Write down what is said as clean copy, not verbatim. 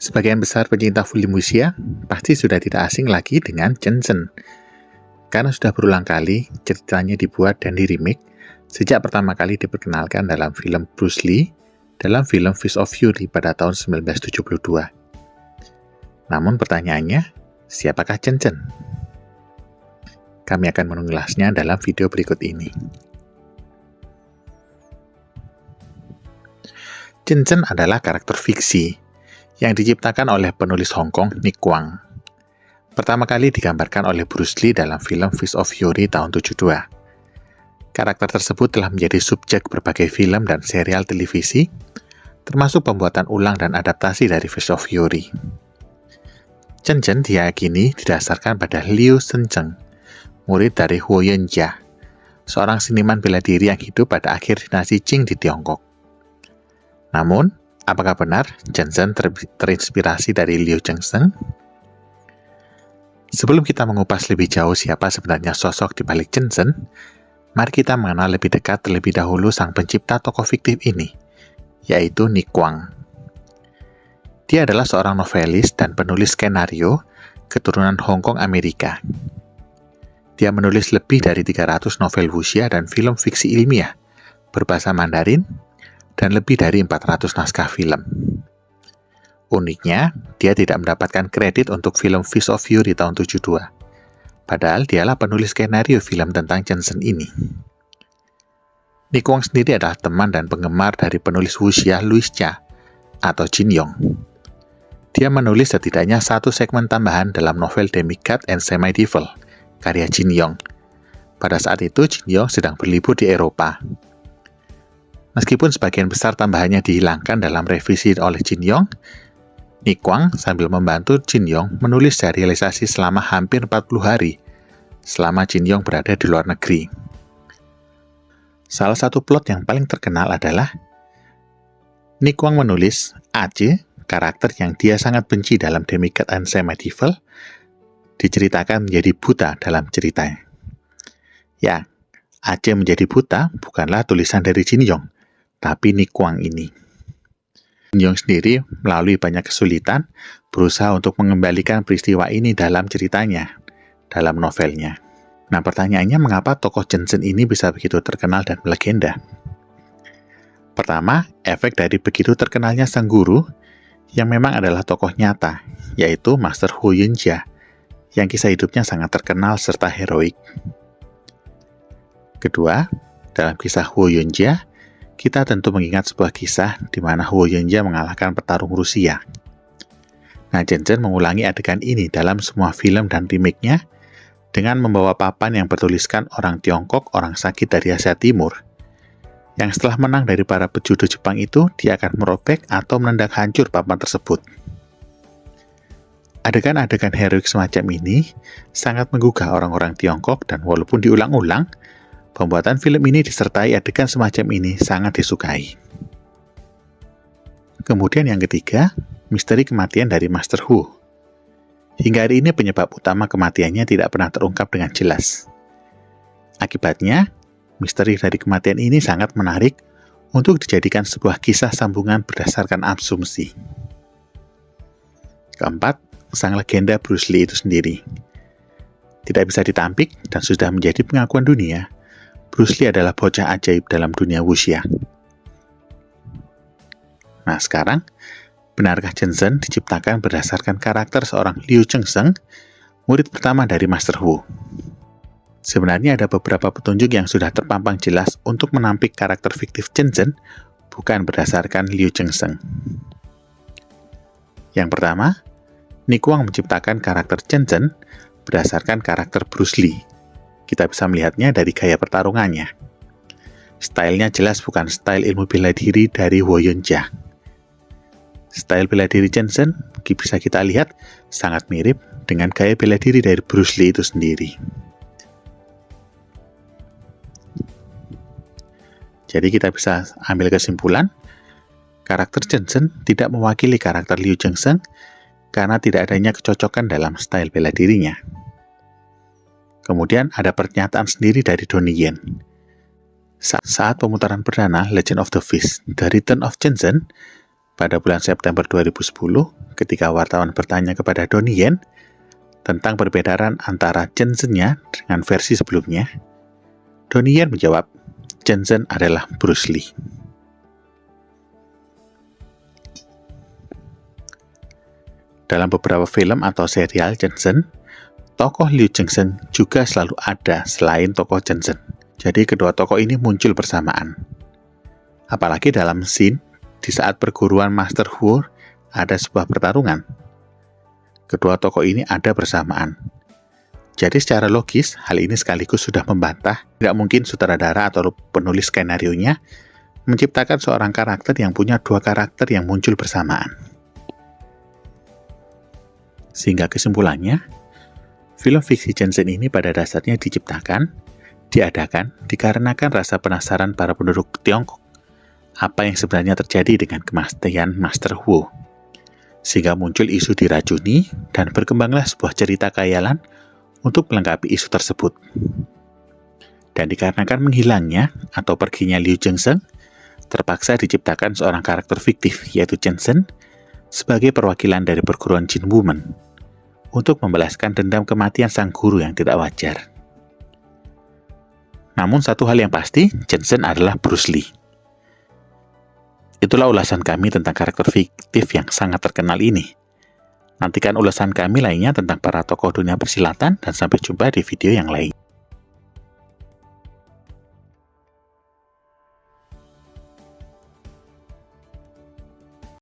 Sebagian besar pecinta film wuxia pasti sudah tidak asing lagi dengan Chen Zhen. Karena sudah berulang kali ceritanya dibuat dan di-remake sejak pertama kali diperkenalkan dalam film Bruce Lee dalam film Fist of Fury pada tahun 1972. Namun pertanyaannya, siapakah Chen Zhen? Kami akan mengulasnya dalam video berikut ini. Chen Zhen adalah karakter fiksi yang diciptakan oleh penulis Hong Kong Nick Kwang. Pertama kali digambarkan oleh Bruce Lee dalam film Fist of Fury tahun 72. Karakter tersebut telah menjadi subjek berbagai film dan serial televisi, termasuk pembuatan ulang dan adaptasi dari Fist of Fury. Chen Zhen diyakini didasarkan pada Liu Shenzhen, murid dari Huo Yuanjia, seorang seniman bela diri yang hidup pada akhir dinasti Qing di Tiongkok. Namun, apakah benar Chen Zhen terinspirasi dari Liu Shenzhen? Sebelum kita mengupas lebih jauh siapa sebenarnya sosok di balik Chen Zhen, mari kita mengenal lebih dekat terlebih dahulu sang pencipta tokoh fiktif ini, yaitu Nick Kwang. Dia adalah seorang novelis dan penulis skenario keturunan Hong Kong Amerika. Dia menulis lebih dari 300 novel wuxia dan film fiksi ilmiah berbahasa Mandarin, dan lebih dari 400 naskah film. Uniknya, dia tidak mendapatkan kredit untuk film Fist of Fury tahun 72. Padahal dialah penulis skenario film tentang Chen Zhen ini. Nick Kwang sendiri adalah teman dan penggemar dari penulis wuxia Louis Cha atau Jin Yong. Dia menulis setidaknya satu segmen tambahan dalam novel Demigod and Semi-Devil, karya Jin Yong. Pada saat itu, Jin Yong sedang berlibur di Eropa. Meskipun sebagian besar tambahannya dihilangkan dalam revisi oleh Jin Yong, Nick Kwang sambil membantu Jin Yong menulis serialisasi selama hampir 40 hari selama Jin Yong berada di luar negeri. Salah satu plot yang paling terkenal adalah Nick Kwang menulis Ace, karakter yang dia sangat benci dalam Demigod and Semi-Devil, diceritakan menjadi buta dalam ceritanya. Ya, Ace menjadi buta bukanlah tulisan dari Jin Yong, tapi Nick Kwang ini. Jin Yong sendiri melalui banyak kesulitan berusaha untuk mengembalikan peristiwa ini dalam ceritanya, dalam novelnya. Nah, pertanyaannya mengapa tokoh Chen Zhen ini bisa begitu terkenal dan melegenda? Pertama, efek dari begitu terkenalnya sang guru yang memang adalah tokoh nyata, yaitu Master Huo Yuanjia, yang kisah hidupnya sangat terkenal serta heroik. Kedua, dalam kisah Huo Yuanjia, kita tentu mengingat sebuah kisah di mana Huo Yuanjia mengalahkan petarung Rusia. Nah, Chen Zhen mengulangi adegan ini dalam semua film dan remake-nya dengan membawa papan yang bertuliskan orang Tiongkok, orang sakit dari Asia Timur, yang setelah menang dari para pejudo Jepang itu, dia akan merobek atau menendang hancur papan tersebut. Adegan-adegan heroik semacam ini sangat menggugah orang-orang Tiongkok dan walaupun diulang-ulang, pembuatan film ini disertai adegan semacam ini sangat disukai. Kemudian yang ketiga, misteri kematian dari Master Hu. Hingga hari ini penyebab utama kematiannya tidak pernah terungkap dengan jelas. Akibatnya, misteri dari kematian ini sangat menarik untuk dijadikan sebuah kisah sambungan berdasarkan asumsi. Keempat, sang legenda Bruce Lee itu sendiri. Tidak bisa ditampik dan sudah menjadi pengakuan dunia, Bruce Lee adalah bocah ajaib dalam dunia wuxia. Nah, sekarang, benarkah Chen Zhen diciptakan berdasarkan karakter seorang Liu Shenzhen, murid pertama dari Master Hu? Sebenarnya ada beberapa petunjuk yang sudah terpampang jelas untuk menampik karakter fiktif Chen Zhen, bukan berdasarkan Liu Shenzhen. Yang pertama, Nick Kwang menciptakan karakter Chen Zhen berdasarkan karakter Bruce Lee. Kita bisa melihatnya dari gaya pertarungannya. Stylenya jelas bukan style ilmu bela diri dari Huo Yuanjia. Style bela diri Chen Zhen bisa kita lihat sangat mirip dengan gaya bela diri dari Bruce Lee itu sendiri. Jadi kita bisa ambil kesimpulan, karakter Chen Zhen tidak mewakili karakter Liu Shenzhen karena tidak adanya kecocokan dalam style bela dirinya. Kemudian ada pernyataan sendiri dari Donnie Yen. Saat pemutaran perdana Legend of the Fist, The Return of Chen Zhen, pada bulan September 2010 ketika wartawan bertanya kepada Donnie Yen tentang perbedaan antara Jensen-nya dengan versi sebelumnya. Donnie Yen menjawab, Jensen adalah Bruce Lee. Dalam beberapa film atau serial Jensen, tokoh Liu Jensen juga selalu ada selain tokoh Jensen. Jadi kedua tokoh ini muncul bersamaan. Apalagi dalam scene di saat perguruan Master Wu ada sebuah pertarungan. Kedua tokoh ini ada bersamaan. Jadi secara logis, hal ini sekaligus sudah membantah tidak mungkin sutradara atau penulis skenarionya menciptakan seorang karakter yang punya dua karakter yang muncul bersamaan. Sehingga kesimpulannya, film fiksi Jensen ini pada dasarnya diciptakan, diadakan dikarenakan rasa penasaran para penduduk Tiongkok apa yang sebenarnya terjadi dengan kematian Master Wu. Sehingga muncul isu diracuni dan berkembanglah sebuah cerita khayalan untuk melengkapi isu tersebut. Dan dikarenakan menghilangnya atau perginya Liu Jensen, terpaksa diciptakan seorang karakter fiktif yaitu Jensen sebagai perwakilan dari perguruan Jin Wumon untuk membalaskan dendam kematian sang guru yang tidak wajar. Namun satu hal yang pasti, Jensen adalah Bruce Lee. Itulah ulasan kami tentang karakter fiktif yang sangat terkenal ini. Nantikan ulasan kami lainnya tentang para tokoh dunia persilatan dan sampai jumpa di video yang lain.